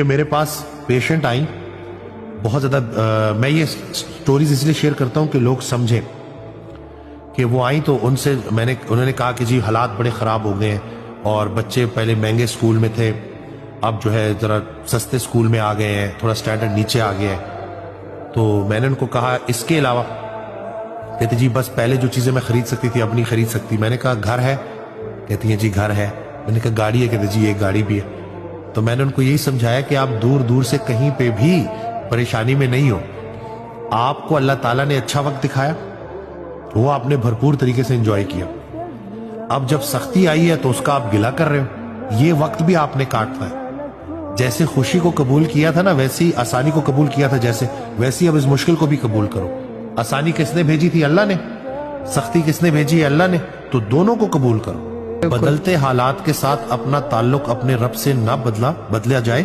میرے پاس پیشنٹ آئیں بہت زیادہ میں یہ سٹوریز اس لیے شیئر کرتا ہوں کہ لوگ سمجھیں کہ وہ آئیں تو انہوں نے کہا کہ جی حالات بڑے خراب ہو گئے ہیں اور بچے پہلے مہنگے سکول میں تھے، اب جو ہے ذرا سستے سکول میں آ گئے ہیں، تھوڑا سٹینڈرڈ نیچے آ گیا ہے۔ تو میں نے ان کو کہا اس کے علاوہ، کہتے جی بس پہلے جو چیزیں میں خرید سکتی تھی اب نہیں خرید سکتی۔ میں نے کہا گھر ہے؟ کہتی ہیں جی گھر ہے۔ میں نے کہا گاڑی ہے؟ کہتے جی ایک گاڑی بھی ہے۔ تو میں نے ان کو یہی سمجھایا کہ آپ دور دور سے کہیں پہ بھی پریشانی میں نہیں ہو، آپ کو اللہ تعالیٰ نے اچھا وقت دکھایا، وہ آپ نے بھرپور طریقے سے انجوائے کیا، اب جب سختی آئی ہے تو اس کا آپ گلہ کر رہے ہو، یہ وقت بھی آپ نے کاٹنا ہے۔ جیسے خوشی کو قبول کیا تھا نا ویسی آسانی کو قبول کیا تھا، ویسی اب اس مشکل کو بھی قبول کرو۔ آسانی کس نے بھیجی تھی؟ اللہ نے۔ سختی کس نے بھیجی ہے؟ اللہ نے۔ تو دونوں کو قبول کرو۔ بدلتے حالات کے ساتھ اپنا تعلق اپنے رب سے نہ بدلا جائے